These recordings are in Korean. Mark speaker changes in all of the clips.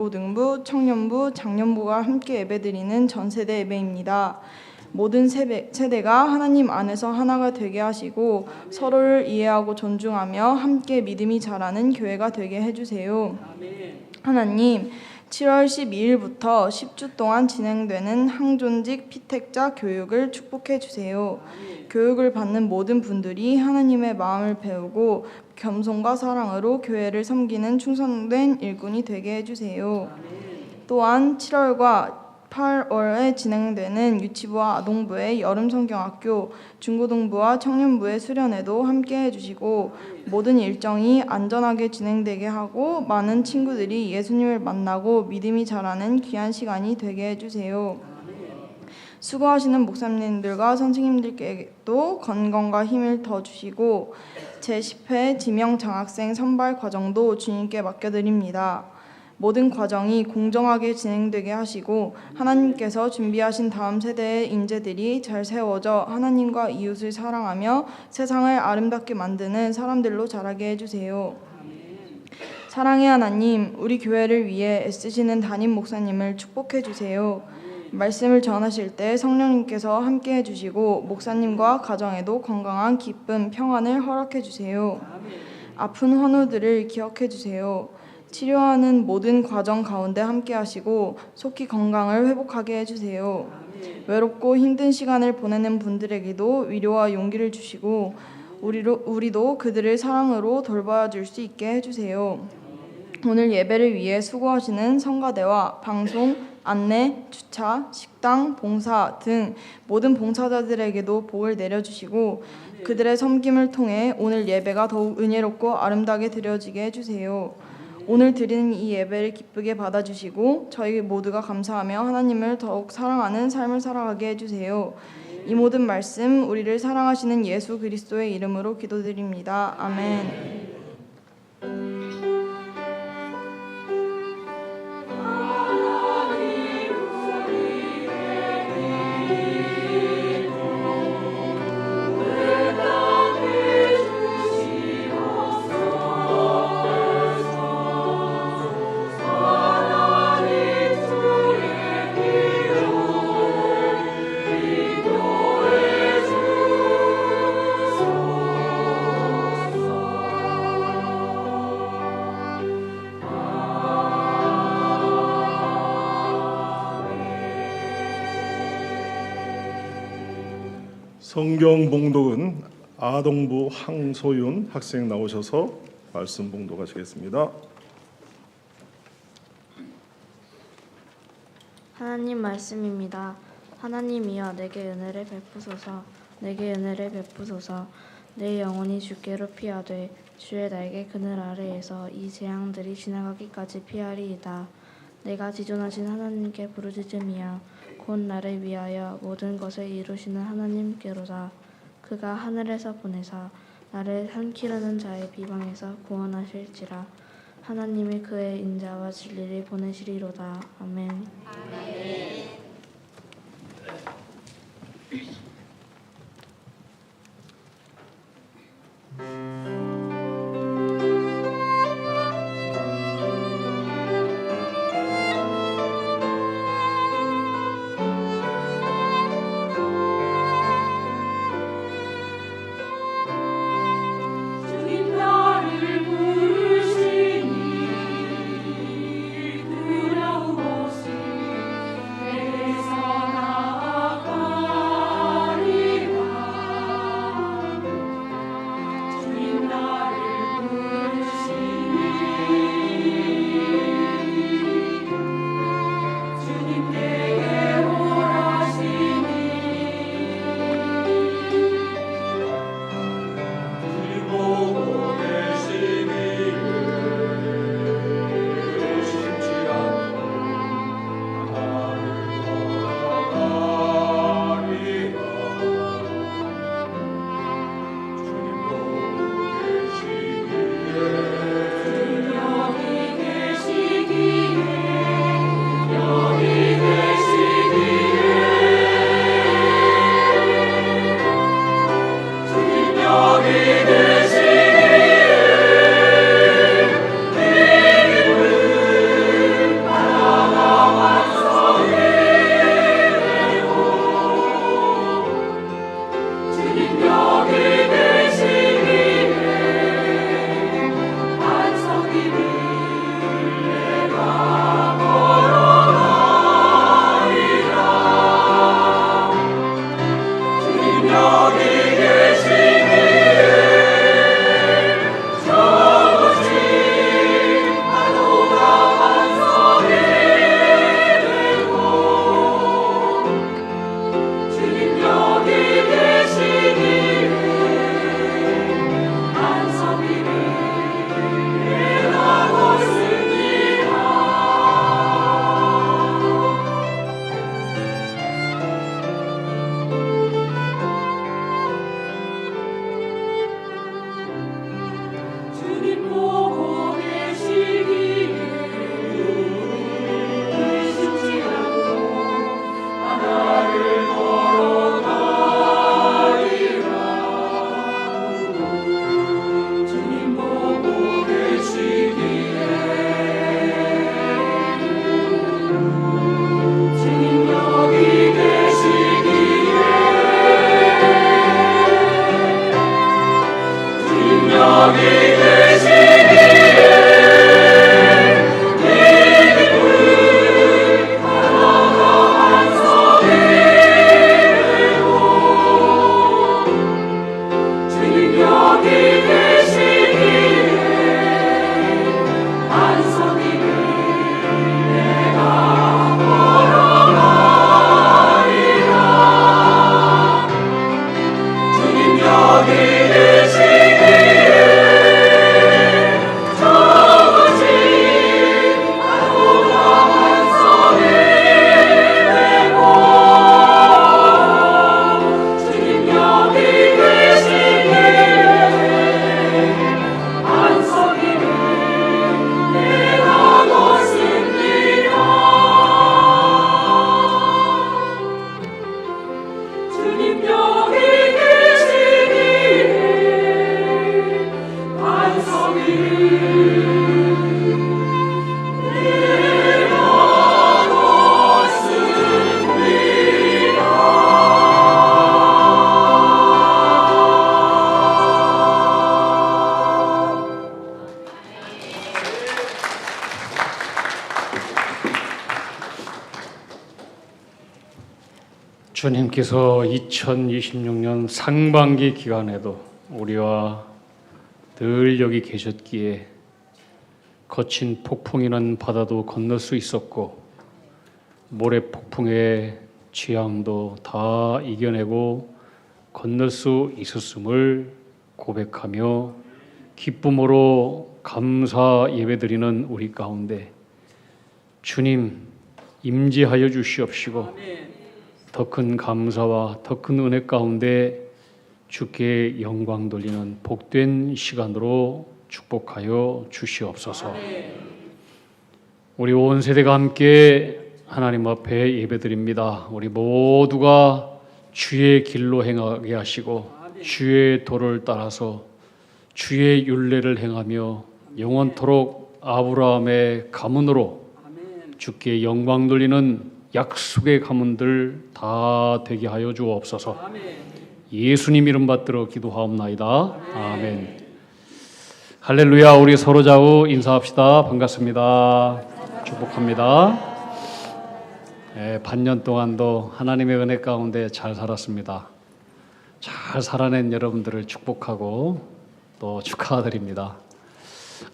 Speaker 1: 고등부, 청년부, 장년부가 함께 예배드리는 전세대 예배입니다. 모든 세대가 하나님 안에서 하나가 되게 하시고 서로를 이해하고 존중하며 함께 믿음이 자라는 교회가 되게 해주세요. 하나님, 7월 12일부터 10주 동안 진행되는 항존직 피택자 교육을 축복해 주세요. 교육을 받는 모든 분들이 하나님의 마음을 배우고 겸손과 사랑으로 교회를 섬기는 충성된 일꾼이 되게 해주세요. 또한 7월과 8월에 진행되는 유치부와 아동부의 여름성경학교, 중고등부와 청년부의 수련회도 함께 해주시고 모든 일정이 안전하게 진행되게 하고 많은 친구들이 예수님을 만나고 믿음이 자라는 귀한 시간이 되게 해주세요. 수고하시는 목사님들과 선생님들께도 건강과 힘을 더 주시고 제10회 지명장학생 선발 과정도 주님께 맡겨드립니다. 모든 과정이 공정하게 진행되게 하시고 하나님께서 준비하신 다음 세대의 인재들이 잘 세워져 하나님과 이웃을 사랑하며 세상을 아름답게 만드는 사람들로 자라게 해주세요. 사랑의 하나님, 우리 교회를 위해 애쓰시는 담임 목사님을 축복해 주세요. 말씀을 전하실 때 성령님께서 함께 해주시고 목사님과 가정에도 건강한 기쁨, 평안을 허락해 주세요. 아픈 환우들을 기억해 주세요. 치료하는 모든 과정 가운데 함께 하시고 속히 건강을 회복하게 해주세요. 외롭고 힘든 시간을 보내는 분들에게도 위로와 용기를 주시고 우리도 그들을 사랑으로 돌봐줄 수 있게 해주세요. 오늘 예배를 위해 수고하시는 성가대와 방송, 안내, 주차, 식당, 봉사 등 모든 봉사자들에게도 복을 내려주시고 그들의 섬김을 통해 오늘 예배가 더욱 은혜롭고 아름답게 드려지게 해주세요. 오늘 드리는 이 예배를 기쁘게 받아주시고 저희 모두가 감사하며 하나님을 더욱 사랑하는 삶을 살아가게 해주세요. 이 모든 말씀 우리를 사랑하시는 예수 그리스도의 이름으로 기도드립니다. 아멘.
Speaker 2: 성경 봉독은 아동부 황소윤 학생 나오셔서 말씀 봉독하시겠습니다.
Speaker 3: 하나님 말씀입니다. 하나님이여 내게 은혜를 베푸소서. 내 영혼이 주께로 피하되 주의 날개 그늘 아래에서 이 재앙들이 지나가기까지 피하리이다. 내가 지존하신 하나님께 부르짖음이야. 곧 나를 위하여 모든 것을 이루시는 하나님께로다. 그가 하늘에서 보내사 나를 삼키려는 자의 비방에서 구원하실지라. 하나님이 그의 인자와 진리를 보내시리로다. 아멘.
Speaker 4: 주님 주님께서 2026년 상반기 기간에도 우리와 늘 여기 계셨기에 거친 폭풍이는 바다도 건널 수 있었고 모래 폭풍의 취향도 다 이겨내고 건널 수 있었음을 고백하며 기쁨으로 감사 예배드리는 우리 가운데 주님 임재하여 주시옵시고 더 큰 감사와 더 큰 은혜 가운데 주께 영광 돌리는 복된 시간으로 축복하여 주시옵소서. 우리 온 세대가 함께 하나님 앞에 예배드립니다. 우리 모두가 주의 길로 행하게 하시고 주의 도를 따라서 주의 율례를 행하며 영원토록 아브라함의 가문으로 주께 영광 돌리는 약속의 가문들 다 되게 하여 주옵소서. 예수님 이름 받들어 기도하옵나이다. 아멘. 할렐루야. 우리 서로 좌우 인사합시다. 반갑습니다. 축복합니다. 반년 동안도 하나님의 은혜 가운데 잘 살았습니다. 잘 살아낸 여러분들을 축복하고 또 축하드립니다.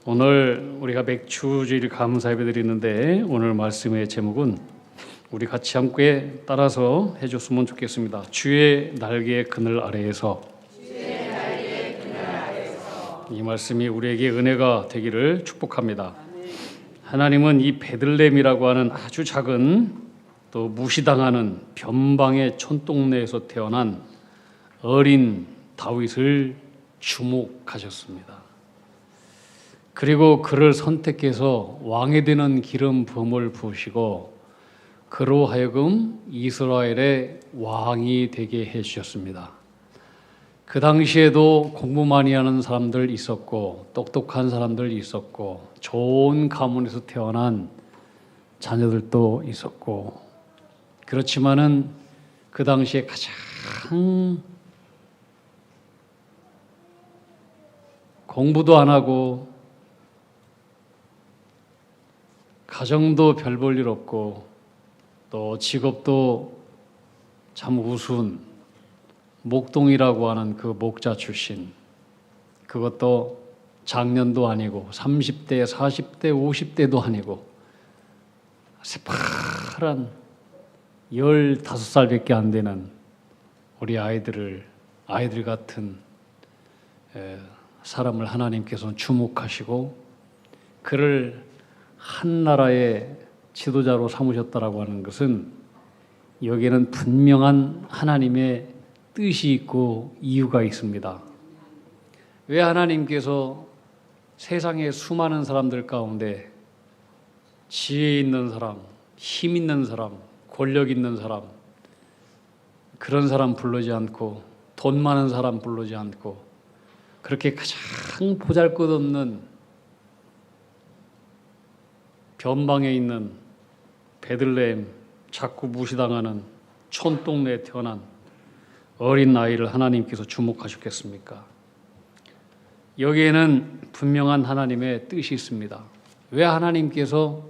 Speaker 4: 오늘 우리가 맥주주일 감사 예배 드리는데 오늘 말씀의 제목은 우리 같이 함께 따라서 해줬으면 좋겠습니다. 주의 날개의 그늘 아래에서. 이 말씀이 우리에게 은혜가 되기를 축복합니다. 하나님은 이 베들레헴이라고 하는 아주 작은 또 무시당하는 변방의 촌동네에서 태어난 어린 다윗을 주목하셨습니다. 그리고 그를 선택해서 왕이 되는 기름 부음을 부으시고 그로 하여금 이스라엘의 왕이 되게 해주셨습니다. 그 당시에도 공부 많이 하는 사람들 있었고 똑똑한 사람들 있었고 좋은 가문에서 태어난 자녀들도 있었고 그렇지만은 그 당시에 가장 공부도 안 하고 가정도 별 볼 일 없고 또 직업도 참 우스운 목동이라고 하는 그 목자 출신, 그것도 장년도 아니고 30대, 40대, 50대도 아니고 새파란 15살밖에 안 되는 우리 아이들 같은 사람을 하나님께서 주목하시고 그를 한 나라의 지도자로 삼으셨다라고 하는 것은 여기에는 분명한 하나님의 뜻이 있고 이유가 있습니다. 왜 하나님께서 세상의 수많은 사람들 가운데 지혜 있는 사람, 힘 있는 사람, 권력 있는 사람, 그런 사람 부르지 않고 돈 많은 사람 부르지 않고 그렇게 가장 보잘것없는 변방에 있는 베들레헴, 자꾸 무시당하는 촌동네에 태어난 어린 아이를 하나님께서 주목하셨겠습니까? 여기에는 분명한 하나님의 뜻이 있습니다. 왜 하나님께서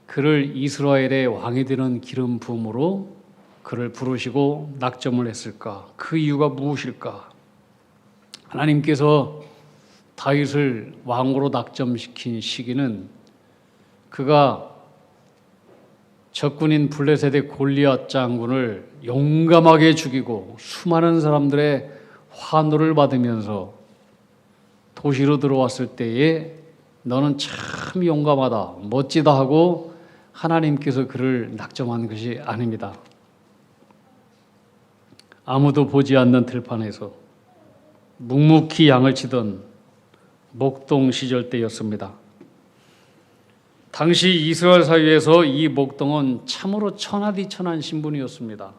Speaker 4: 그를 이스라엘의 왕이 되는 기름 부음으로 그를 부르시고 낙점을 했을까? 그 이유가 무엇일까? 하나님께서 다윗을 왕으로 낙점시킨 시기는 그가 적군인 블레셋의 골리앗 장군을 용감하게 죽이고 수많은 사람들의 환호를 받으면서 도시로 들어왔을 때에 너는 참 용감하다, 멋지다 하고 하나님께서 그를 낙점한 것이 아닙니다. 아무도 보지 않는 들판에서 묵묵히 양을 치던 목동 시절 때였습니다. 당시 이스라엘 사회에서 이 목동은 참으로 천하디천한 신분이었습니다.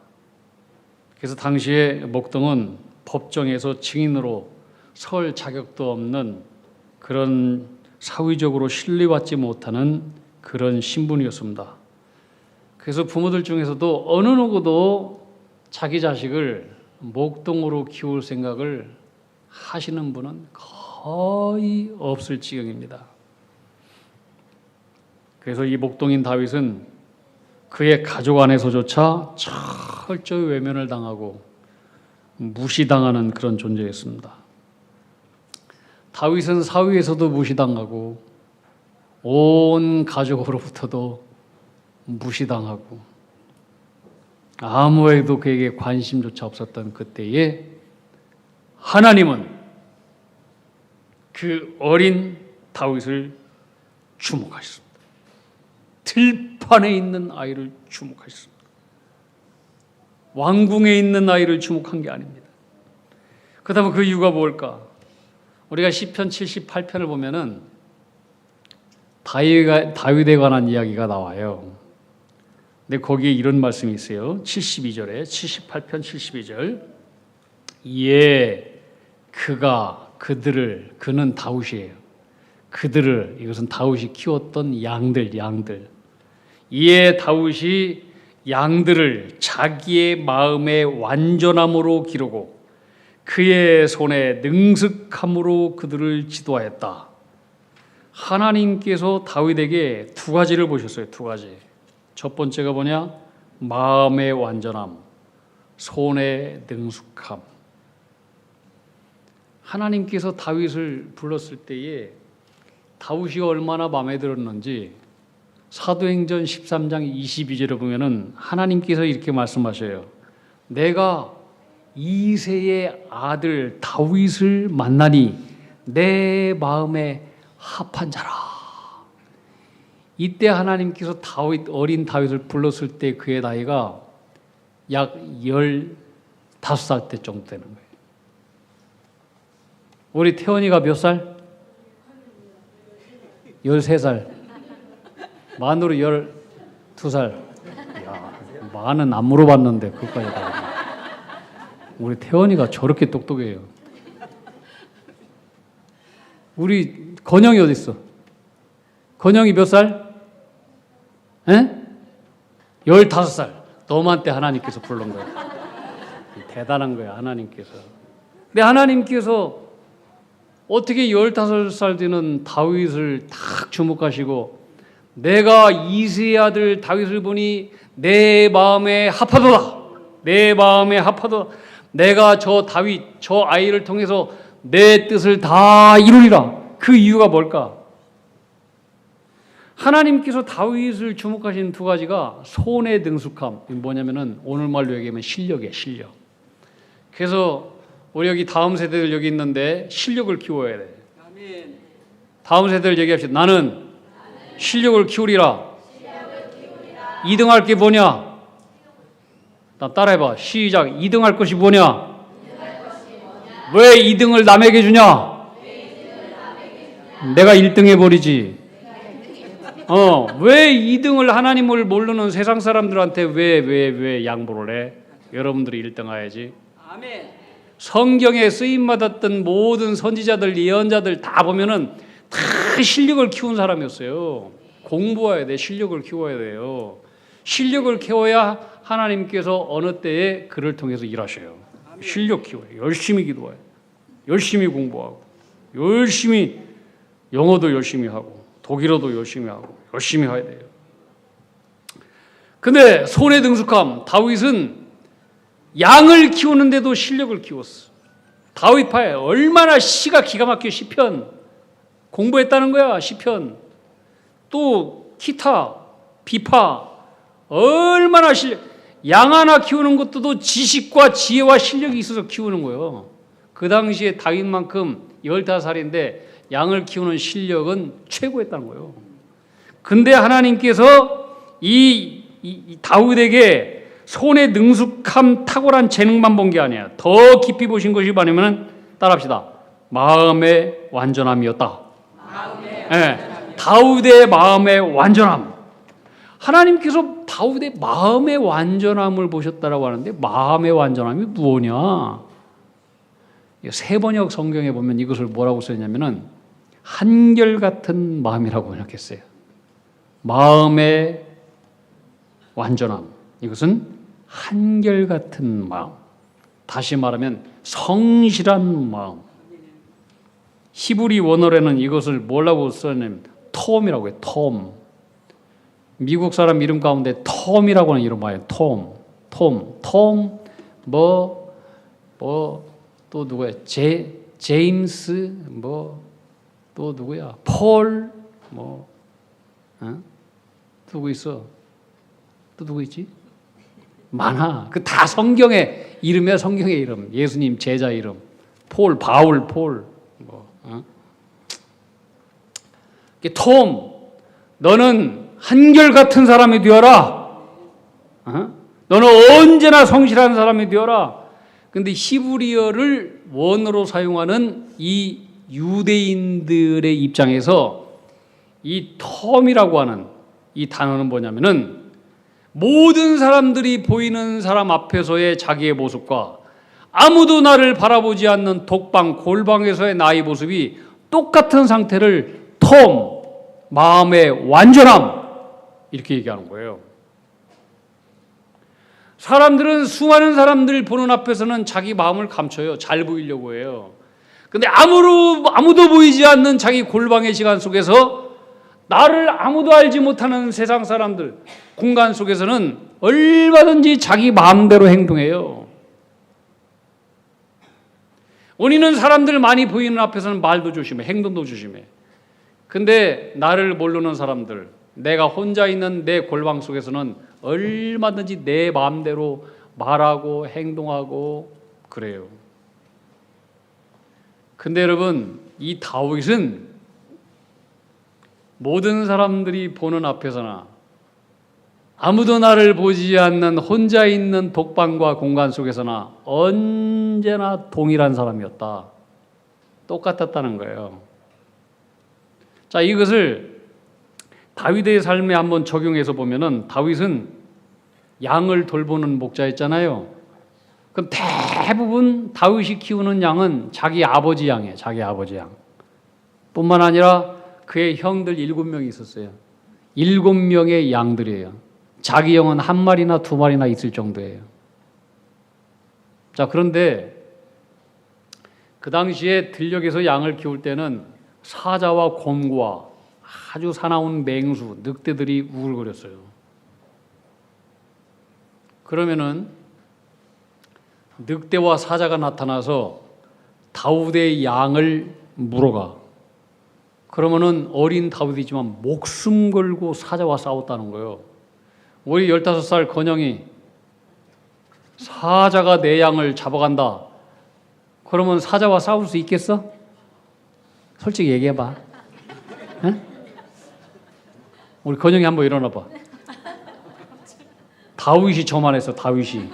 Speaker 4: 그래서 당시에 목동은 법정에서 증인으로 설 자격도 없는 그런 사회적으로 신뢰받지 못하는 그런 신분이었습니다. 그래서 부모들 중에서도 어느 누구도 자기 자식을 목동으로 키울 생각을 하시는 분은 거의 없을 지경입니다. 그래서 이 목동인 다윗은 그의 가족 안에서조차 철저히 외면을 당하고 무시당하는 그런 존재였습니다. 다윗은 사위에서도 무시당하고 온 가족으로부터도 무시당하고 아무에도 그에게 관심조차 없었던 그때에 하나님은 그 어린 다윗을 주목하셨습니다. 들판에 있는 아이를 주목하셨습니다. 왕궁에 있는 아이를 주목한 게 아닙니다. 그렇다면 그 이유가 뭘까? 우리가 시편 78편을 보면은 다윗에 관한 이야기가 나와요. 근데 거기에 이런 말씀이 있어요. 72절에 78편 72절. 이에 그는 다윗이에요. 그들을, 이것은 다윗이 키웠던 양들. 이에 다윗이 양들을 자기의 마음의 완전함으로 기르고 그의 손에 능숙함으로 그들을 지도하였다. 하나님께서 다윗에게 두 가지를 보셨어요. 두 가지. 첫 번째가 뭐냐? 마음의 완전함, 손의 능숙함. 하나님께서 다윗을 불렀을 때에 다윗이 얼마나 마음에 들었는지 사도행전 13장 22절에 보면은 하나님께서 이렇게 말씀하셔요. 내가 이새의 아들 다윗을 만나니 내 마음에 합한 자라. 이때 하나님께서 어린 다윗을 불렀을 때 그의 나이가 약 15살 때 정도 되는 거예요. 우리 태원이가 몇 살? 13살. 만으로 12살. 야, 만은 안 물어봤는데 그것까지 다. 우리 태원이가 저렇게 똑똑해요. 우리 건영이 어디 있어? 건영이 몇 살? 에? 15살. 너만 때 하나님께서 부른 거예요. 대단한 거야, 하나님께서. 근데 하나님께서 어떻게 15살 되는 다윗을 딱 주목하시고 내가 이새의 아들 다윗을 보니 내 마음에 합하도다. 내 마음에 합하도다. 내가 저 다윗, 저 아이를 통해서 내 뜻을 다 이루리라. 그 이유가 뭘까? 하나님께서 다윗을 주목하신 두 가지가 손의 능숙함. 뭐냐면은 오늘 말로 얘기하면 실력이에요, 실력. 그래서 우리 여기 다음 세대들 여기 있는데 실력을 키워야 돼. 다음 세대들 얘기합시다. 나는 실력을 키우리라. 2등 할 게 뭐냐? 나 따라해봐. 시작. 2등 할 것이 뭐냐? 왜 2등을 남에게 주냐? 내가 1등 해버리지. 왜 2등을 하나님을 모르는 세상 사람들한테 왜 양보를 해? 여러분들이 1등 해야지. 아멘. 성경에 쓰임 받았던 모든 선지자들, 예언자들 다 보면은 다 실력을 키운 사람이었어요. 공부해야 돼. 실력을 키워야 돼요. 실력을 키워야 하나님께서 어느 때에 그를 통해서 일하셔요. 실력 키워요. 열심히 기도해요. 열심히 공부하고 열심히 영어도 열심히 하고 독일어도 열심히 하고 열심히 해야 돼요. 근데 손의 능숙함, 다윗은 양을 키우는데도 실력을 키웠어. 다윗파에 얼마나 시가 기가 막혀. 시편 공부했다는 거야. 시편 또 기타 비파 얼마나 양 하나 키우는 것도 지식과 지혜와 실력이 있어서 키우는 거예요. 그 당시에 다윗만큼 15살인데 양을 키우는 실력은 최고였다는 거예요. 근데 하나님께서 이 다윗에게 손의 능숙함, 탁월한 재능만 본 게 아니야. 더 깊이 보신 것이 뭐냐면 따라합시다. 마음의 완전함이었다. 네, 다윗의 마음의 완전함. 하나님께서 다윗의 마음의 완전함을 보셨다라고 하는데 마음의 완전함이 무엇이냐? 세번역 성경에 보면 이것을 뭐라고 썼냐면은 한결같은 마음이라고 번역했어요. 마음의 완전함. 이것은 한결같은 마음. 다시 말하면 성실한 마음. 히브리 원어에는 이것을 뭐라고 썼냐면 톰이라고 해요. 톰. 미국 사람 이름 가운데 톰이라고 하는 이름 봐요. 톰, 또 누구야? 제임스, 또 누구야? 폴, 누구 있어? 또 누구 있지? 많아. 그 다 성경의 이름이야, 성경의 이름. 예수님 제자 이름. 폴, 바울, 폴. 톰, 너는 한결같은 사람이 되어라. 너는 언제나 성실한 사람이 되어라. 근데 히브리어를 원어로 사용하는 이 유대인들의 입장에서 이 톰이라고 하는 이 단어는 뭐냐면은 모든 사람들이 보이는 사람 앞에서의 자기의 모습과 아무도 나를 바라보지 않는 독방, 골방에서의 나의 모습이 똑같은 상태를 톰, 마음의 완전함, 이렇게 얘기하는 거예요. 사람들은 수많은 사람들 보는 앞에서는 자기 마음을 감춰요. 잘 보이려고 해요. 근데 아무도 보이지 않는 자기 골방의 시간 속에서 나를 아무도 알지 못하는 세상 사람들, 공간 속에서는 얼마든지 자기 마음대로 행동해요. 우리는 사람들 많이 보이는 앞에서는 말도 조심해, 행동도 조심해. 근데 나를 모르는 사람들, 내가 혼자 있는 내 골방 속에서는 얼마든지 내 마음대로 말하고 행동하고 그래요. 근데 여러분, 이 다윗은 모든 사람들이 보는 앞에서나 아무도 나를 보지 않는 혼자 있는 독방과 공간 속에서나 언제나 동일한 사람이었다. 똑같았다는 거예요. 자, 이것을 다윗의 삶에 한번 적용해서 보면은 다윗은 양을 돌보는 목자였잖아요. 그럼 대부분 다윗이 키우는 양은 자기 아버지 양이에요. 자기 아버지 양. 뿐만 아니라 그의 형들 7명이 있었어요. 7명의 양들이에요. 자기 형은 1마리나 2마리나 있을 정도예요. 자, 그런데 그 당시에 들녘에서 양을 키울 때는 사자와 곰과 아주 사나운 맹수, 늑대들이 우글거렸어요. 그러면은 늑대와 사자가 나타나서 다윗의 양을 물어가. 그러면은 어린 다윗이지만 목숨 걸고 사자와 싸웠다는 거예요. 우리 15살 건영이 사자가 내 양을 잡아간다. 그러면 사자와 싸울 수 있겠어? 솔직히 얘기해봐. 응? 우리 건영이 한번 일어나봐. 다윗이 저만했어. 다윗이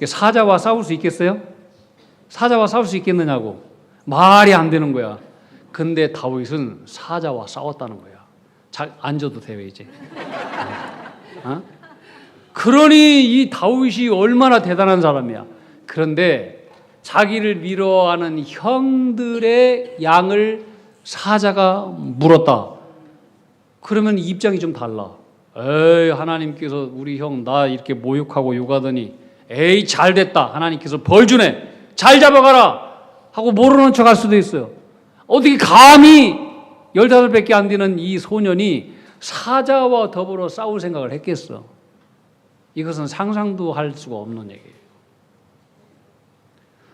Speaker 4: 사자와 싸울 수 있겠어요? 사자와 싸울 수 있겠느냐고. 말이 안 되는 거야. 근데 다윗은 사자와 싸웠다는 거야. 잘 앉아도 돼요 이제. 그러니 이 다윗이 얼마나 대단한 사람이야. 그런데 자기를 미워하는 형들의 양을 사자가 물었다. 그러면 입장이 좀 달라. 에이, 하나님께서 우리 형 나 이렇게 모욕하고 욕하더니 에이 잘됐다. 하나님께서 벌 주네. 잘 잡아가라 하고 모르는 척 할 수도 있어요. 어떻게 감히 15밖에 안 되는 이 소년이 사자와 더불어 싸울 생각을 했겠어. 이것은 상상도 할 수가 없는 얘기예요.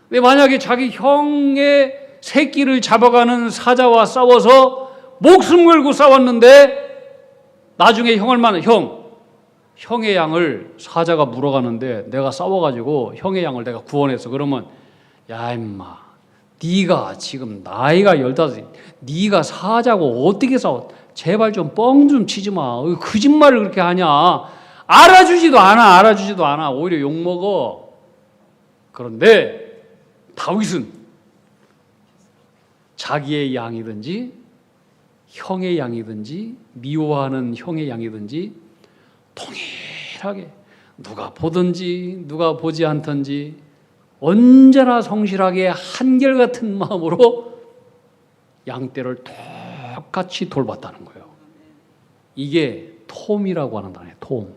Speaker 4: 근데 만약에 자기 형의 새끼를 잡아가는 사자와 싸워서 목숨 걸고 싸웠는데 나중에 형의 양을 사자가 물어가는데 내가 싸워가지고 형의 양을 내가 구원했어. 그러면 야 임마 네가 지금 나이가 15, 네가 사자고 어떻게 싸워? 제발 좀 뻥 좀 치지 마. 거짓말을 그렇게 하냐. 알아주지도 않아. 오히려 욕먹어. 그런데 다윗은 자기의 양이든지 형의 양이든지 미워하는 형의 양이든지 동일하게 누가 보든지 누가 보지 않든지 언제나 성실하게 한결같은 마음으로 양떼를 똑같이 돌봤다는 거예요. 이게 톰이라고 하는 단어예요. 톰.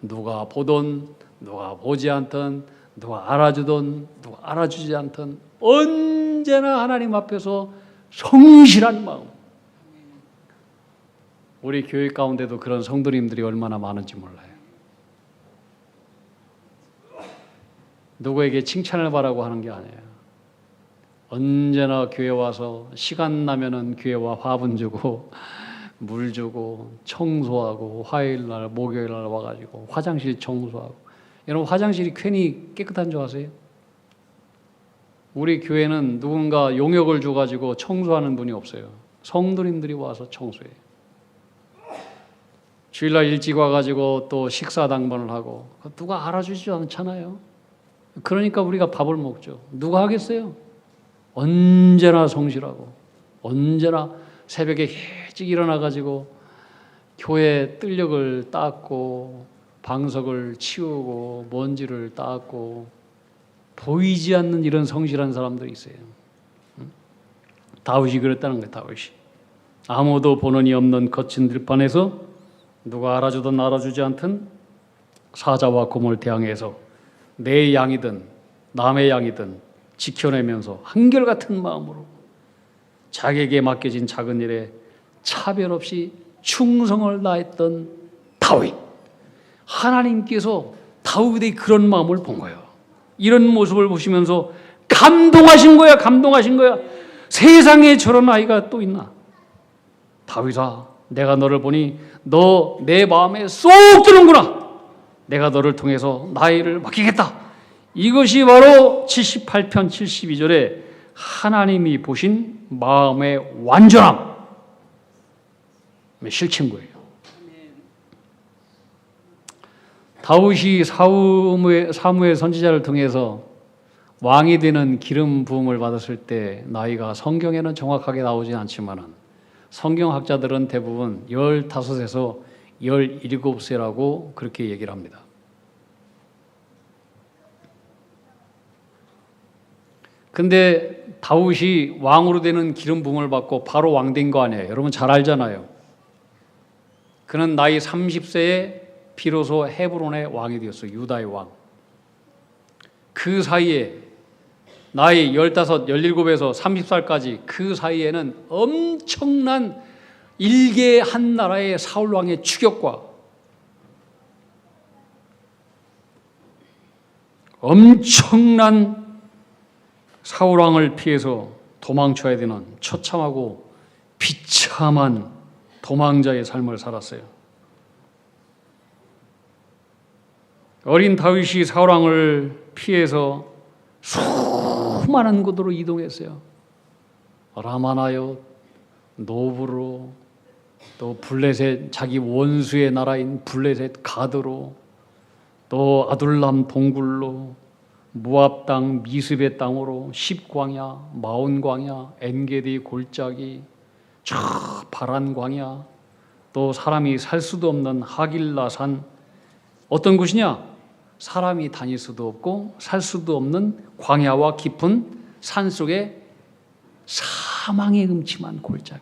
Speaker 4: 누가 보든 누가 보지 않든 누가 알아주든 누가 알아주지 않든 언제나 하나님 앞에서 성실한 마음. 우리 교회 가운데도 그런 성도님들이 얼마나 많은지 몰라요. 누구에게 칭찬을 바라고 하는 게 아니에요. 언제나 교회 와서 시간 나면은 교회 와 화분 주고 물 주고 청소하고, 화요일 날 목요일 날 와가지고 화장실 청소하고. 여러분, 화장실이 괜히 깨끗한 줄 아세요? 우리 교회는 누군가 용역을 줘가지고 청소하는 분이 없어요. 성도님들이 와서 청소해요. 주일날 일찍 와가지고 또 식사 당번을 하고, 누가 알아주지 않잖아요. 그러니까 우리가 밥을 먹죠. 누가 하겠어요? 언제나 성실하고, 언제나 새벽에 일찍 일어나가지고 교회 뜰력을 닦고, 방석을 치우고, 먼지를 닦고, 보이지 않는 이런 성실한 사람들이 있어요. 다윗이 그랬다는 거예요. 다윗이 아무도 보는 이 없는 거친 들판에서 누가 알아주든 알아주지 않든 사자와 곰을 대항해서 내 양이든 남의 양이든 지켜내면서 한결같은 마음으로 자기에게 맡겨진 작은 일에 차별 없이 충성을 다했던 다윗. 하나님께서 다윗의 그런 마음을 본 거예요. 이런 모습을 보시면서 감동하신 거야. 감동하신 거야. 세상에 저런 아이가 또 있나? 다윗아, 내가 너를 보니 너 내 마음에 쏙 드는구나. 내가 너를 통해서 나의 일을 맡기겠다. 이것이 바로 78편 72절에 하나님이 보신 마음의 완전함, 실체인 거예요. 다윗이 사무엘 선지자를 통해서 왕이 되는 기름 부음을 받았을 때 나이가 성경에는 정확하게 나오진 않지만 성경학자들은 대부분 15에서 17세라고 그렇게 얘기를 합니다. 근데 다윗이 왕으로 되는 기름 부음을 받고 바로 왕 된 거 아니에요. 여러분 잘 알잖아요. 그는 나이 30세에 비로소 헤브론의 왕이 되었어요. 유다의 왕. 그 사이에 나이 15, 17에서 30살까지 그 사이에는 엄청난 일개 한 나라의 사울 왕의 추격과 엄청난 사울 왕을 피해서 도망쳐야 되는 처참하고 비참한 도망자의 삶을 살았어요. 어린 다윗이 사울 왕을 피해서 수많은 곳으로 이동했어요. 라마나요, 노브로, 또 블레셋, 자기 원수의 나라인 블레셋 가드로, 또 아둘람 동굴로, 모압 땅 미스베 땅으로, 십광야, 마온 광야, 엔게디 골짜기, 저 바란 광야, 또 사람이 살 수도 없는 하길라산. 어떤 곳이냐? 사람이 다닐 수도 없고 살 수도 없는 광야와 깊은 산속에 사망의 음침한 골짜기.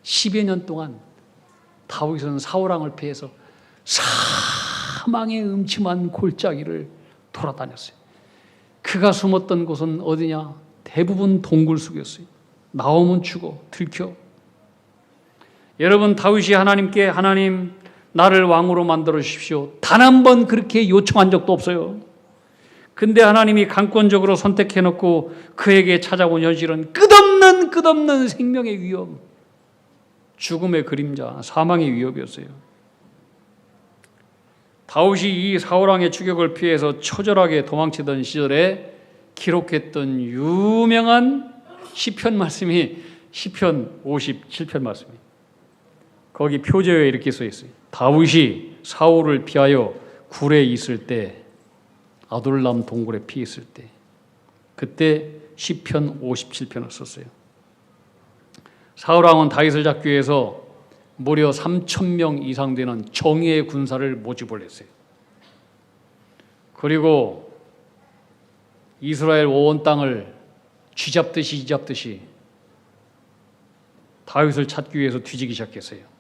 Speaker 4: 10여 년 동안 다윗은 사울 왕을 피해서 사망의 음침한 골짜기를 돌아다녔어요. 그가 숨었던 곳은 어디냐? 대부분 동굴 속이었어요. 나오면 죽어, 들켜. 여러분, 다윗이 하나님께 하나님 나를 왕으로 만들어 주십시오. 단 한 번 그렇게 요청한 적도 없어요. 근데 하나님이 강권적으로 선택해놓고 그에게 찾아온 현실은 끝없는 생명의 위협, 죽음의 그림자, 사망의 위협이었어요. 다윗이 이 사울왕의 추격을 피해서 처절하게 도망치던 시절에 기록했던 유명한 시편 말씀이 시편 57편 말씀이에요. 거기 표제에 이렇게 써 있어요. 다윗이 사울을 피하여 굴에 있을 때, 아둘람 동굴에 피했을 때, 그때 시편 57편을 썼어요. 사울 왕은 다윗을 잡기 위해서 무려 3,000명 이상 되는 정예의 군사를 모집을 했어요. 그리고 이스라엘 온 땅을 쥐잡듯이 다윗을 찾기 위해서 뒤지기 시작했어요.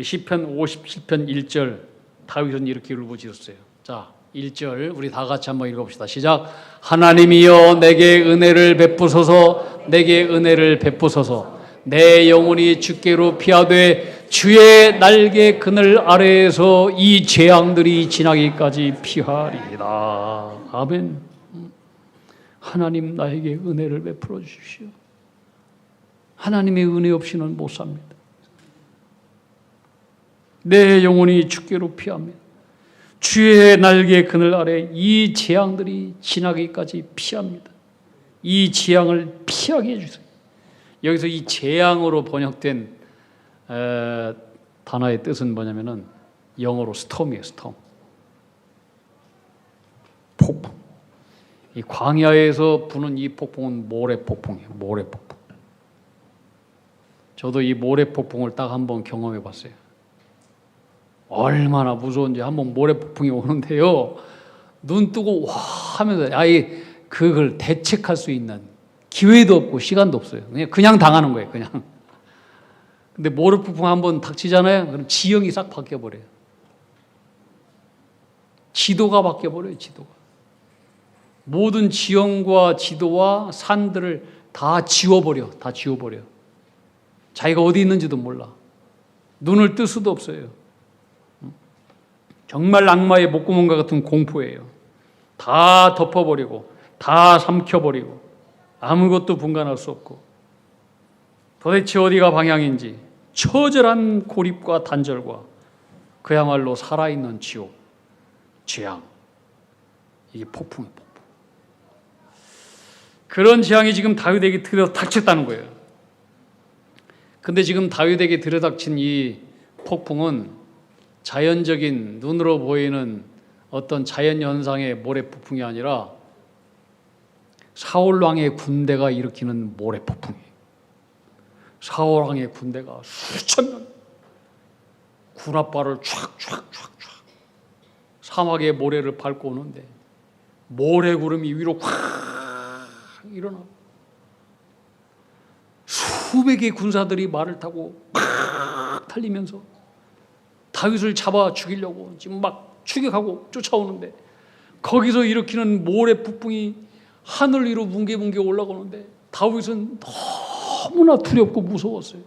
Speaker 4: 시편 57편 1절 다윗은 이렇게 울부짖었어요. 자, 1절 우리 다 같이 한번 읽어봅시다. 시작. 하나님이여 내게 은혜를 베푸소서, 내게 은혜를 베푸소서. 내 영혼이 주께로 피하되 주의 날개 그늘 아래에서 이 재앙들이 지나기까지 피하리이다. 아멘. 하나님 나에게 은혜를 베풀어 주십시오. 하나님의 은혜 없이는 못 삽니다. 내 영혼이 주께로 피합니다. 주의 날개 그늘 아래 이 재앙들이 지나기까지 피합니다. 이 재앙을 피하게 해주세요. 여기서 이 재앙으로 번역된 단어의 뜻은 뭐냐면은 영어로 스톰이에요. 스톰. 폭풍. 이 광야에서 부는 이 폭풍은 모래 폭풍이에요. 모래 폭풍. 저도 이 모래 폭풍을 딱 한번 경험해 봤어요. 얼마나 무서운지. 한번 모래 폭풍이 오는데요, 눈 뜨고 와 하면서 아예 그걸 대책할 수 있는 기회도 없고 시간도 없어요. 그냥 당하는 거예요. 그냥. 근데 모래 폭풍 한번 닥치잖아요. 그럼 지형이 싹 바뀌어 버려요. 지도가 바뀌어 버려요. 지도가. 모든 지형과 지도와 산들을 다 지워버려. 다 지워버려. 자기가 어디 있는지도 몰라. 눈을 뜰 수도 없어요. 정말 악마의 목구멍과 같은 공포예요. 다 덮어버리고 다 삼켜버리고 아무것도 분간할 수 없고 도대체 어디가 방향인지 처절한 고립과 단절과 그야말로 살아있는 지옥, 재앙. 이게 폭풍이에요. 폭풍. 그런 재앙이 지금 다윗에게 들여닥쳤다는 거예요. 근데 지금 다윗에게 들여닥친 이 폭풍은 자연적인 눈으로 보이는 어떤 자연현상의 모래폭풍이 아니라 사울왕의 군대가 일으키는 모래폭풍이에요. 사울왕의 군대가 수천 명 군합발을 촥촥촥촥 사막의 모래를 밟고 오는데 모래구름이 위로 확 일어나 수백의 군사들이 말을 타고 팍 달리면서 다윗을 잡아 죽이려고 지금 막 추격하고 쫓아오는데 거기서 일으키는 모래 폭풍이 하늘 위로 뭉게뭉게 올라가는데 다윗은 너무나 두렵고 무서웠어요.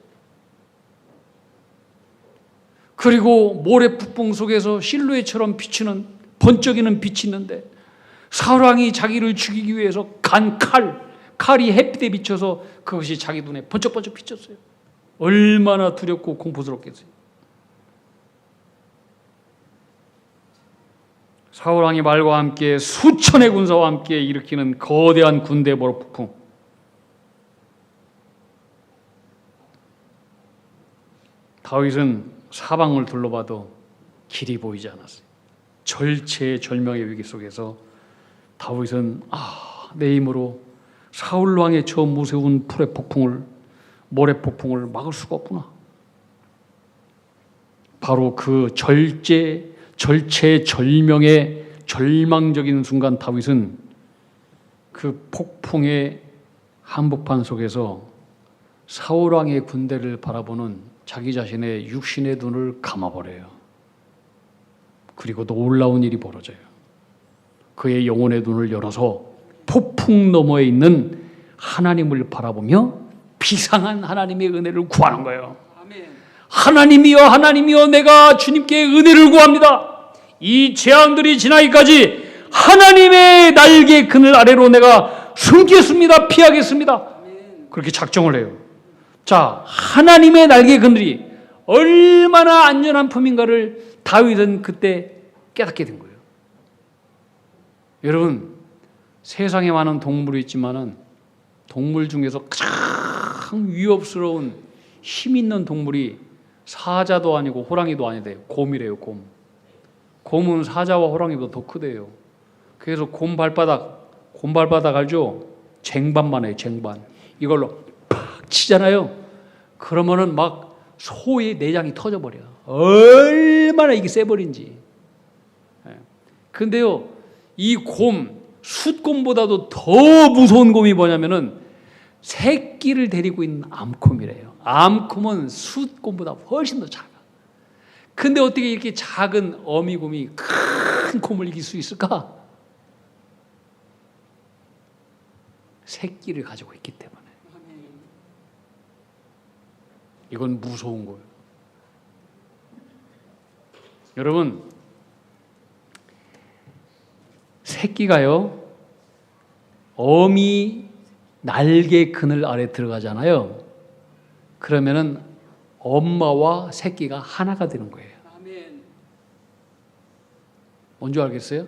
Speaker 4: 그리고 모래 폭풍 속에서 실루엣처럼 비치는 번쩍이는 빛이 있는데 사울왕이 자기를 죽이기 위해서 간 칼이 햇빛에 비쳐서 그것이 자기 눈에 번쩍번쩍 비쳤어요. 얼마나 두렵고 공포스럽겠어요. 사울왕의 말과 함께 수천의 군사와 함께 일으키는 거대한 군대 모래폭풍. 다윗은 사방을 둘러봐도 길이 보이지 않았어요. 절체절명의 위기 속에서 다윗은 내 힘으로 사울왕의 저 무서운 모래폭풍을 막을 수가 없구나. 바로 그 절체절명의 절망적인 순간 다윗은 그 폭풍의 한복판 속에서 사울왕의 군대를 바라보는 자기 자신의 육신의 눈을 감아버려요. 그리고 놀라운 일이 벌어져요. 그의 영혼의 눈을 열어서 폭풍 너머에 있는 하나님을 바라보며 비상한 하나님의 은혜를 구하는 거예요. 하나님이여 하나님이여 내가 주님께 은혜를 구합니다. 이 재앙들이 지나기까지 하나님의 날개 그늘 아래로 내가 숨겠습니다. 피하겠습니다. 그렇게 작정을 해요. 자, 하나님의 날개 그늘이 얼마나 안전한 품인가를 다윗은 그때 깨닫게 된 거예요. 여러분, 세상에 많은 동물이 있지만은 동물 중에서 가장 위협스러운 힘 있는 동물이 사자도 아니고 호랑이도 아니래요. 곰이래요. 곰은 사자와 호랑이보다 더 크대요. 그래서 곰 발바닥 알죠? 쟁반만 해요. 쟁반. 이걸로 팍 치잖아요. 그러면은 막 소의 내장이 터져버려. 얼마나 이게 세버린지. 근데요, 이 숫곰보다도 더 무서운 곰이 뭐냐면은 새끼를 데리고 있는 암곰이래요. 암곰은 숫곰보다 훨씬 더 작아. 근데 어떻게 이렇게 작은 어미곰이 큰 곰을 이길 수 있을까? 새끼를 가지고 있기 때문에. 이건 무서운 거예요. 여러분, 새끼가요, 어미 날개 그늘 아래 들어가잖아요. 그러면은 엄마와 새끼가 하나가 되는 거예요. 뭔지 알겠어요?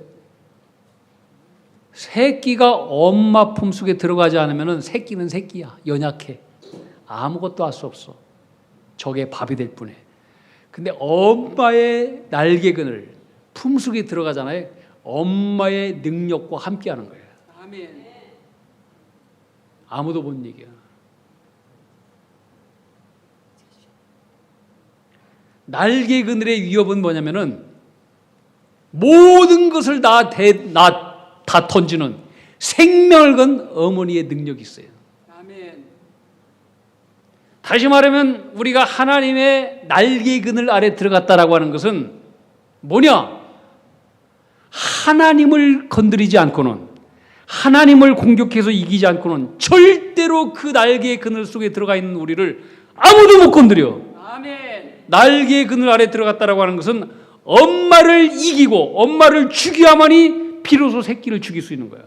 Speaker 4: 새끼가 엄마 품속에 들어가지 않으면은 새끼는 새끼야. 연약해. 아무것도 할 수 없어. 적의 밥이 될 뿐에. 근데 엄마의 날개 그늘 품속에 들어가잖아요. 엄마의 능력과 함께 하는 거예요. 아무도 못 이겨. 날개 그늘의 위협은 뭐냐면은 모든 것을 다 던지는 생명을 건 어머니의 능력이 있어요. 다시 말하면 우리가 하나님의 날개 그늘 아래 들어갔다라고 하는 것은 뭐냐? 하나님을 건드리지 않고는, 하나님을 공격해서 이기지 않고는 절대로 그 날개 그늘 속에 들어가 있는 우리를 아무도 못 건드려. 날개 그늘 아래 들어갔다라고 하는 것은 엄마를 이기고 엄마를 죽여야만이 비로소 새끼를 죽일 수 있는 거야.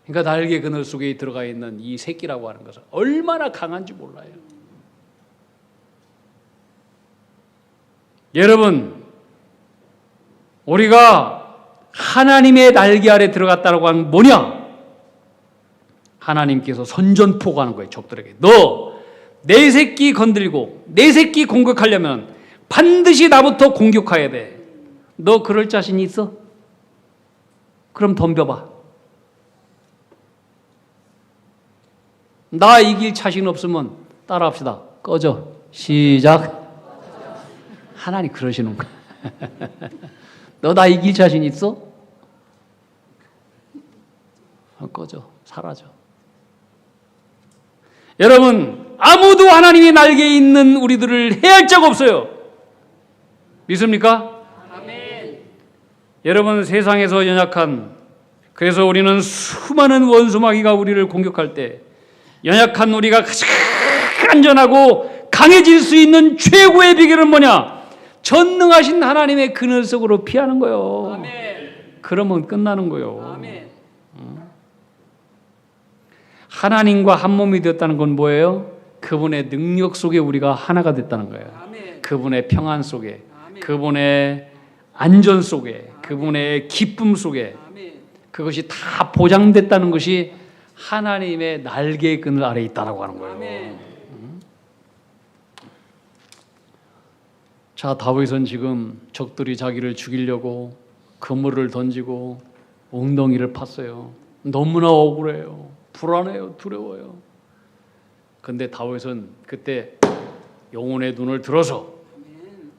Speaker 4: 그러니까 날개 그늘 속에 들어가 있는 이 새끼라고 하는 것은 얼마나 강한지 몰라요. 여러분, 우리가 하나님의 날개 아래 들어갔다라고 하는 뭐냐? 하나님께서 선전포고하는 거예요. 적들에게. 너 내 새끼 건들고 내 새끼 공격하려면 반드시 나부터 공격해야 돼. 너 그럴 자신 있어? 그럼 덤벼봐. 나 이길 자신 없으면 따라합시다. 꺼져. 시작. 하나님 그러시는 거야. 너 나 이길 자신 있어? 꺼져. 사라져. 여러분, 아무도 하나님의 날개에 있는 우리들을 해할 자가 없어요. 믿습니까? 아멘. 여러분, 세상에서 연약한, 그래서 우리는 수많은 원수마귀가 우리를 공격할 때 연약한 우리가 가장 안전하고 강해질 수 있는 최고의 비결은 뭐냐? 전능하신 하나님의 그늘 속으로 피하는 거예요. 아멘. 그러면 끝나는 거예요. 아멘. 하나님과 한 몸이 되었다는 건 뭐예요? 그분의 능력 속에 우리가 하나가 됐다는 거예요. 아멘. 그분의 평안 속에, 아멘. 그분의 안전 속에, 아멘. 그분의 기쁨 속에, 아멘. 그것이 다 보장됐다는 것이 하나님의 날개 그늘 아래 있다라고 하는 거예요. 아멘. 자, 다윗은 지금 적들이 자기를 죽이려고 그물을 던지고 엉덩이를 팠어요. 너무나 억울해요. 불안해요. 두려워요. 근데 다윗은 그때 영혼의 눈을 들어서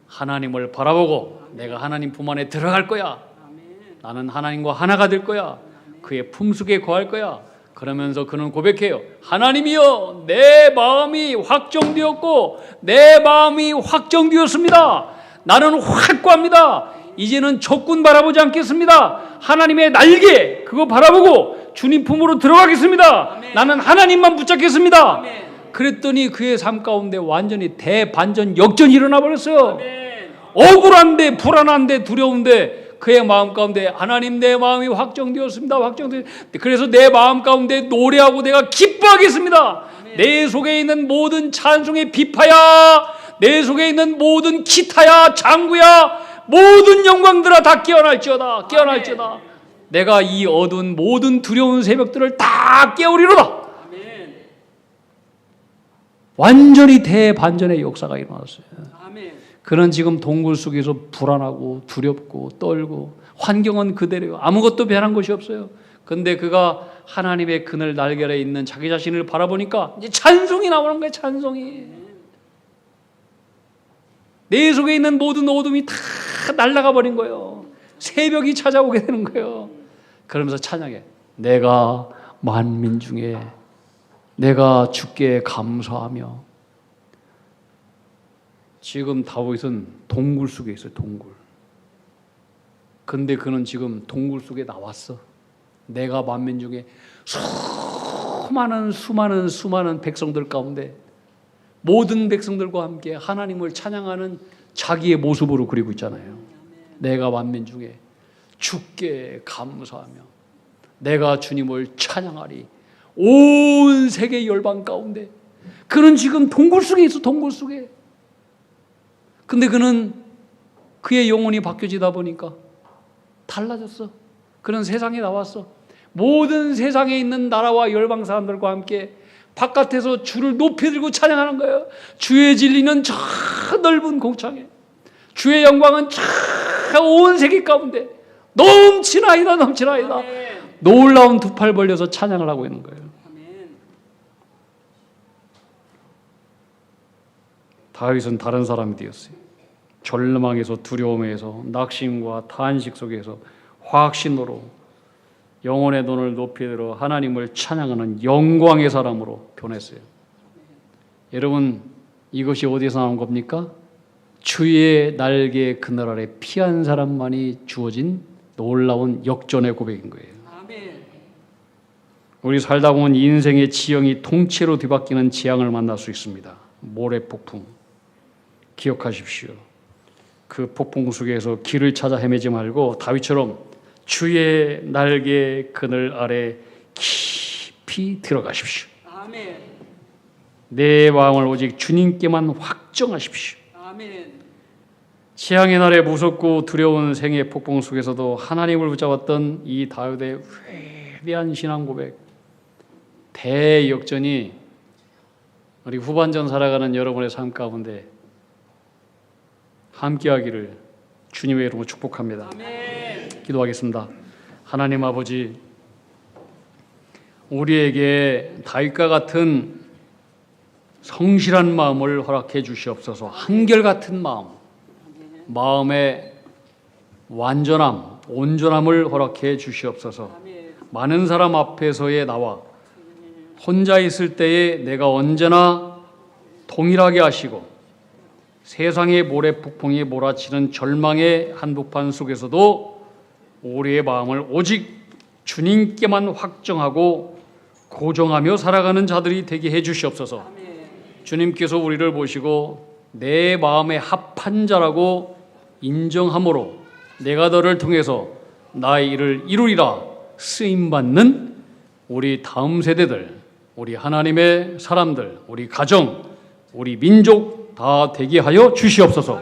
Speaker 4: 하나님을 바라보고 내가 하나님 품 안에 들어갈 거야. 나는 하나님과 하나가 될 거야. 그의 품속에 거할 거야. 그러면서 그는 고백해요. 하나님이여, 내 마음이 확정되었고 내 마음이 확정되었습니다. 나는 확고합니다. 이제는 적군 바라보지 않겠습니다. 하나님의 날개 그거 바라보고 주님 품으로 들어가겠습니다. 아멘. 나는 하나님만 붙잡겠습니다. 아멘. 그랬더니 그의 삶 가운데 완전히 대반전 역전이 일어나 버렸어요. 아멘. 억울한데 불안한데 두려운데 그의 마음 가운데 하나님 내 마음이 확정되었습니다. 그래서 내 마음 가운데 노래하고 내가 기뻐하겠습니다. 아멘. 내 속에 있는 모든 찬송의 비파야, 내 속에 있는 모든 기타야, 장구야, 모든 영광들아 다 깨어날지어다. 깨어날지어다. 내가 이 어두운 모든 두려운 새벽들을 다 깨우리로다. 아멘. 완전히 대반전의 역사가 일어났어요. 아멘. 그는 지금 동굴 속에서 불안하고 두렵고 떨고 환경은 그대로요. 아무것도 변한 것이 없어요. 근데 그가 하나님의 그늘 날개 아래 있는 자기 자신을 바라보니까 이제 찬송이 나오는 거예요. 찬송이. 내 속에 있는 모든 어둠이 다 날아가 버린 거예요. 새벽이 찾아오게 되는 거예요. 그러면서 찬양해. 내가 만민 중에 내가 주께 감사하며. 지금 다윗은 동굴 속에 있어요. 동굴. 근데 그는 지금 동굴 속에 나왔어. 내가 만민 중에 수많은 백성들 가운데 모든 백성들과 함께 하나님을 찬양하는 자기의 모습으로 그리고 있잖아요. 내가 만민 중에 주께 감사하며 내가 주님을 찬양하리. 온 세계 열방 가운데 그는 지금 동굴 속에 있어. 동굴 속에. 근데 그는 그의 영혼이 바뀌어지다 보니까 달라졌어. 그는 세상에 나왔어. 모든 세상에 있는 나라와 열방 사람들과 함께 바깥에서 주를 높이 들고 찬양하는 거예요. 주의 진리는 저 넓은 공창에, 주의 영광은 저 온 세계 가운데 넘치나이다. 놀라운 두 팔 벌려서 찬양을 하고 있는 거예요. 다윗은 다른 사람이 되었어요. 절망에서, 두려움에서, 낙심과 탄식 속에서 확신으로 영혼의 눈을 높이 들어 하나님을 찬양하는 영광의 사람으로 변했어요. 여러분, 이것이 어디서 나온 겁니까? 주의 날개 그늘 아래 피한 사람만이 주어진 놀라운 역전의 고백인 거예요. 우리 살다 보면 인생의 지형이 통째로 뒤바뀌는 재앙을 만날 수 있습니다. 모래폭풍. 기억하십시오. 그 폭풍 속에서 길을 찾아 헤매지 말고 다윗처럼 주의 날개 그늘 아래 깊이 들어가십시오.
Speaker 5: 아멘.
Speaker 4: 내 마음을 오직 주님께만 확정하십시오.
Speaker 5: 아멘.
Speaker 4: 재앙의 날에 무섭고 두려운 생의 폭풍 속에서도 하나님을 붙잡았던 이 다윗의 위대한 신앙 고백, 대역전이 우리 후반전 살아가는 여러분의 삶 가운데 함께하기를 주님의 이름으로 축복합니다.
Speaker 5: 아멘.
Speaker 4: 기도하겠습니다. 하나님 아버지, 우리에게 다윗과 같은 성실한 마음을 허락해 주시옵소서. 한결같은 마음의 완전함, 온전함을 허락해 주시옵소서. 많은 사람 앞에서의 나와 혼자 있을 때에 내가 언제나 동일하게 하시고 세상의 모래폭풍이 몰아치는 절망의 한복판 속에서도 우리의 마음을 오직 주님께만 확정하고 고정하며 살아가는 자들이 되게 해 주시옵소서. 주님께서 우리를 보시고 내 마음에 합한 자라고 인정함으로 내가 너를 통해서 나의 일을 이루리라 쓰임받는 우리 다음 세대들, 우리 하나님의 사람들, 우리 가정, 우리 민족 다 되게 하여 주시옵소서.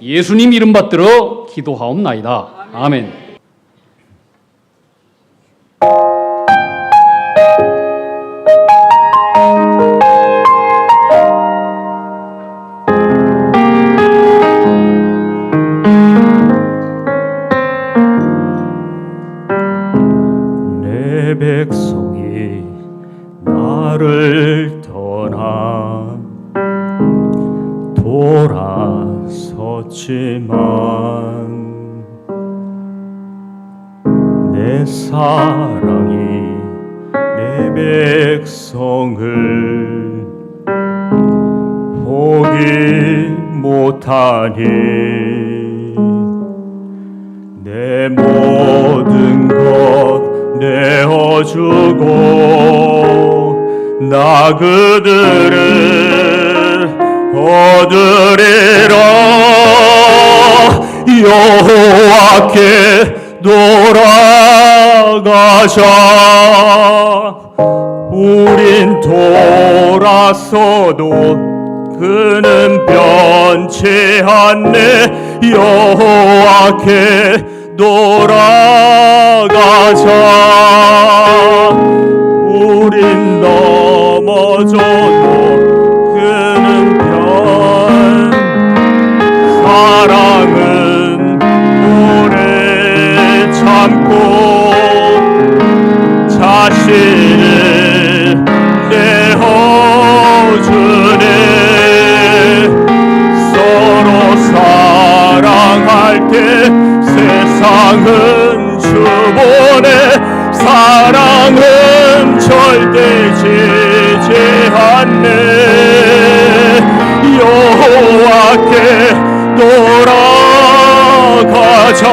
Speaker 4: 예수님 이름 받들어 기도하옵나이다. 아멘.
Speaker 6: 내 백성이 나를 떠나 돌아섰지만 내 사랑이 내 백성을 포기 못하니 내 모든 것 내어주고 나 그들을 얻으리라. 여호와께 돌아가자. 우린 돌아서도 그는 변치 않네. 여호와께 돌아가자. 우린 넘어져도 그는 편. 사랑은 오래 참고 자신을 내어주네. 서로 사랑할 때 세상은 주보네. 사랑은 절대 지지 않네. 여호와께 돌아가자.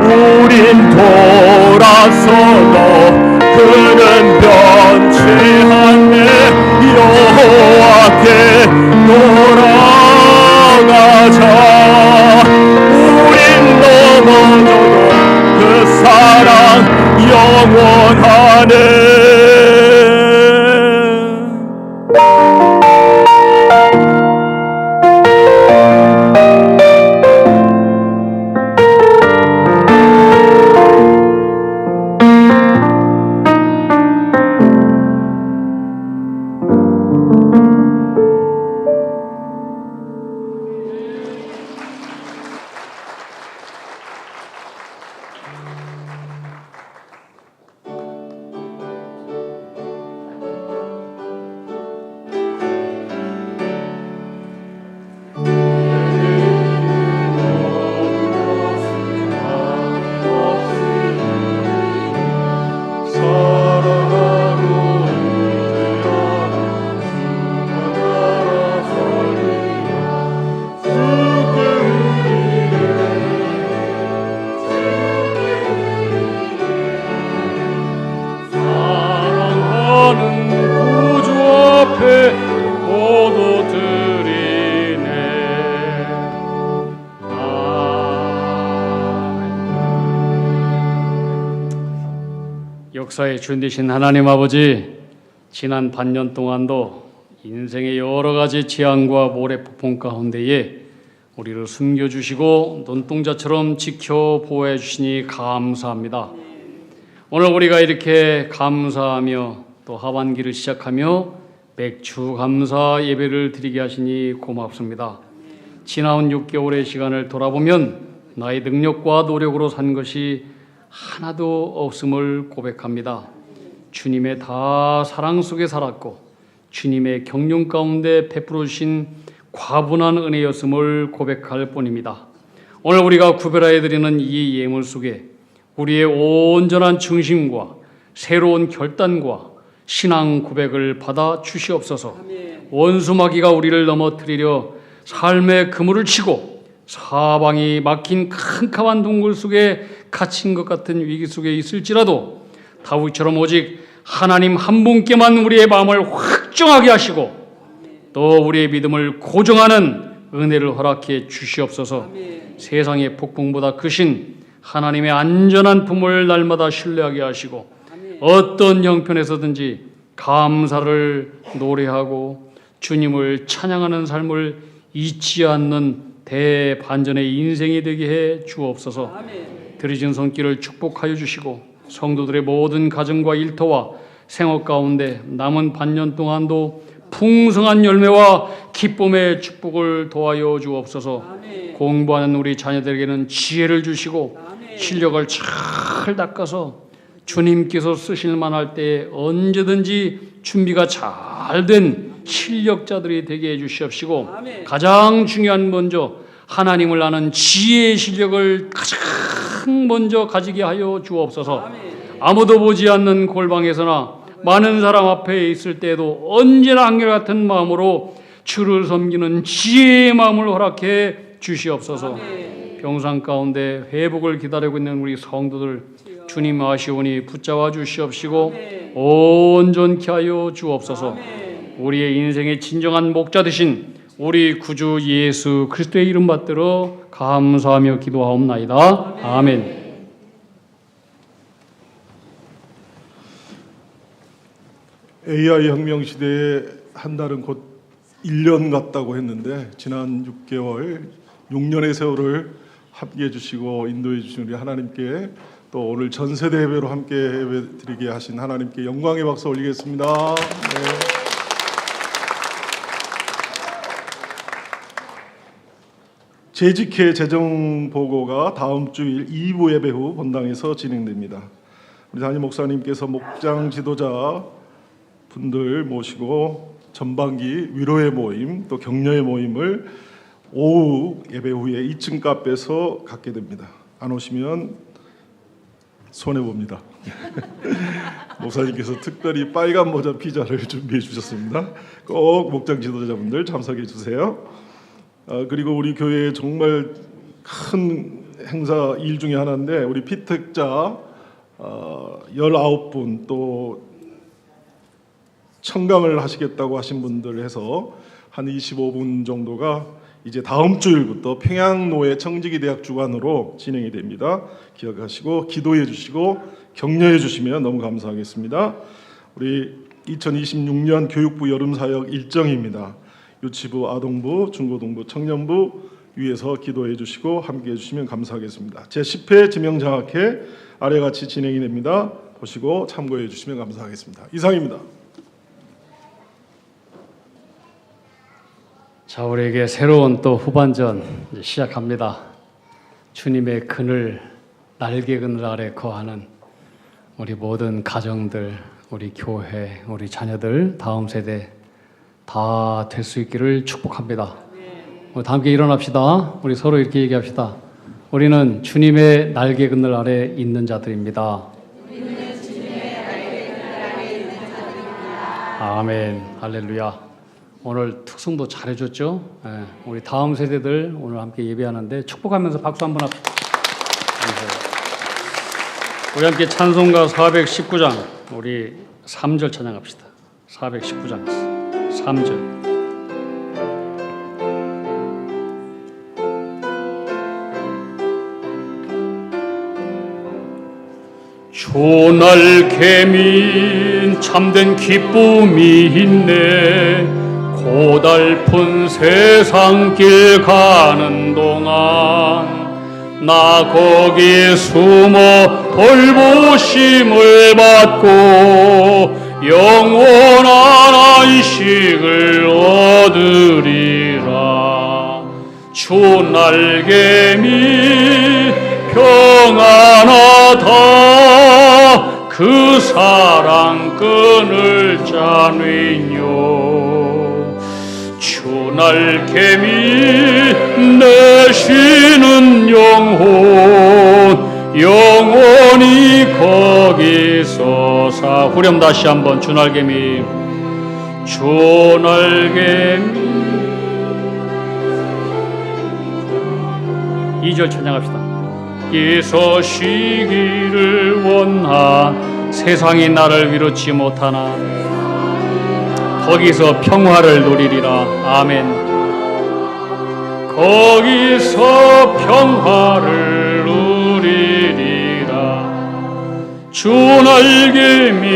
Speaker 6: 우린 돌아서도
Speaker 4: 역사의 주인 되신 하나님 아버지, 지난 반년 동안도 인생의 여러 가지 재앙과 모래폭풍 가운데에 우리를 숨겨주시고 눈동자처럼 지켜 보호해 주시니 감사합니다. 오늘 우리가 이렇게 감사하며 또 하반기를 시작하며 맥주 감사 예배를 드리게 하시니 고맙습니다. 지나온 6개월의 시간을 돌아보면 나의 능력과 노력으로 산 것이 하나도 없음을 고백합니다. 주님의 다 사랑 속에 살았고 주님의 경륜 가운데 베풀어 주신 과분한 은혜였음을 고백할 뿐입니다. 오늘 우리가 구별하여 드리는 이 예물 속에 우리의 온전한 중심과 새로운 결단과 신앙 고백을 받아 주시옵소서. 원수 마귀가 우리를 넘어뜨리려 삶의 그물을 치고 사방이 막힌 캄캄한 동굴 속에 갇힌 것 같은 위기 속에 있을지라도 다윗처럼 오직 하나님 한 분께만 우리의 마음을 확정하게 하시고 또 우리의 믿음을 고정하는 은혜를 허락해 주시옵소서. 세상의 폭풍보다 크신 하나님의 안전한 품을 날마다 신뢰하게 하시고 어떤 형편에서든지 감사를 노래하고 주님을 찬양하는 삶을 잊지 않는 대반전의 인생이 되게 해 주옵소서. 들으신 손길을 축복하여 주시고 성도들의 모든 가정과 일터와 생업 가운데 남은 반년 동안도 풍성한 열매와 기쁨의 축복을 도와여 주옵소서. 공부하는 우리 자녀들에게는 지혜를 주시고 실력을 잘 닦아서 주님께서 쓰실 만할 때 언제든지 준비가 잘 된 실력자들이 되게 해주시옵시고 가장 중요한 먼저 하나님을 아는 지혜의 실력을 가장 먼저 가지게 하여 주옵소서. 아무도 보지 않는 골방에서나 많은 사람 앞에 있을 때에도 언제나 한결같은 마음으로 주를 섬기는 지혜의 마음을 허락해 주시옵소서. 병상 가운데 회복을 기다리고 있는 우리 성도들 주님 아시오니 붙잡아 주시옵시고 온전케 하여 주옵소서. 우리의 인생의 진정한 목자 되신 우리 구주 예수 그리스도의 이름 받들어 감사하며 기도하옵나이다. 아멘.
Speaker 2: AI 혁명 시대에 한 달은 곧 1년 같다고 했는데 지난 6개월, 6년의 세월을 함께해 주시고 인도해 주신 우리 하나님께 또 오늘 전 세대 예배로 함께 예배 드리게 하신 하나님께 영광의 박수 올리겠습니다. 네. 재직회 재정 보고가 다음 주일 2부 예배 후 본당에서 진행됩니다. 우리 담임 목사님께서 목장 지도자 분들 모시고 전반기 위로의 모임 또 격려의 모임을 오후 예배 후에 2층 카페에서 갖게 됩니다. 안 오시면 손해 봅니다. 목사님께서 특별히 빨간 모자 피자를 준비해 주셨습니다. 꼭 목장 지도자분들 참석해 주세요. 그리고 우리 교회에 정말 큰 행사 일 중에 하나인데 우리 피택자 19분 또 청강을 하시겠다고 하신 분들 해서 한 25분 정도가 이제 다음 주일부터 평양노회 청지기 대학 주관으로 진행이 됩니다. 기억하시고 기도해 주시고 격려해 주시면 너무 감사하겠습니다. 우리 2026년 교육부 여름사역 일정입니다. 유치부, 아동부, 중고등부, 청년부 위에서 기도해 주시고 함께해 주시면 감사하겠습니다. 제10회 지명장학회 아래같이 진행이 됩니다. 보시고 참고해 주시면 감사하겠습니다. 이상입니다.
Speaker 4: 자, 우리에게 새로운 또 후반전 이제 시작합니다. 주님의 그늘, 날개 그늘 아래 거하는 우리 모든 가정들, 우리 교회, 우리 자녀들, 다음 세대 다 될 수 있기를 축복합니다. 우리 다 함께 일어납시다. 우리 서로 이렇게 얘기합시다. 우리는 주님의 날개 그늘 아래 있는 자들입니다. 아멘, 할렐루야. 오늘 특성도 잘해줬죠? 예, 우리 다음 세대들 오늘 함께 예배하는데 축복하면서 박수 한번 합시다. 우리 함께 찬송가 419장 우리 3절 찬양합시다. 419장 3절. 주날 개민 참된 기쁨이 있네. 고달픈 세상 길 가는 동안 나 거기 숨어 돌보심을 받고 영원한 안식을 얻으리라. 주 날개미 평안하다. 그 사랑 끈을 짜뉘뇨. 주 날개미 내쉬는 영혼 영원히 거기서 사. 후렴 다시 한번. 주 날개미 주 날개미. 2절 찬양합시다. 여기서 쉬기를 원한 세상이 나를 위로치 못하나 거기서 평화를 누리리라. 아멘. 거기서 평화를 누리리라. 주 날개미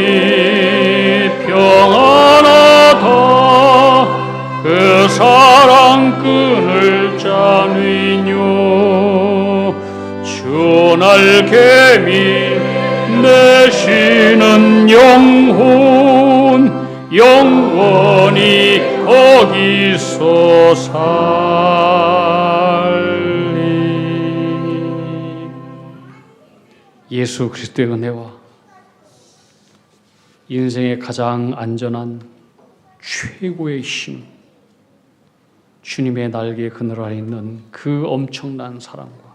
Speaker 4: 평안하다. 그 사랑 끈을 짜뉘뇨. 주 날개미 내쉬는 영혼 영원히 거기서 살리. 예수 그리스도의 은혜와 인생의 가장 안전한 최고의 힘, 주님의 날개 그늘 아래 있는 그 엄청난 사랑과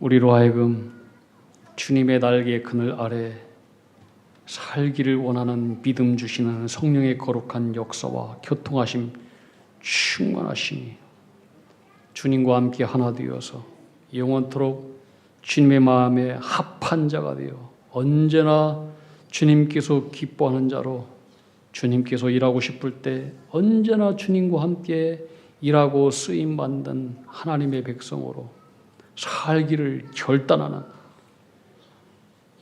Speaker 4: 우리로 하여금 주님의 날개 그늘 아래 살기를 원하는 믿음 주시는 성령의 거룩한 역사와 교통하심, 충만하심이 주님과 함께 하나 되어서 영원토록 주님의 마음에 합한 자가 되어 언제나 주님께서 기뻐하는 자로, 주님께서 일하고 싶을 때 언제나 주님과 함께 일하고 쓰임받는 하나님의 백성으로 살기를 결단하는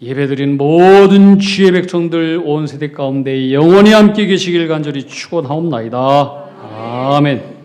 Speaker 4: 예배드린 모든 주의 백성들 온 세대 가운데 영원히 함께 계시길 간절히 축원하옵나이다. 아멘.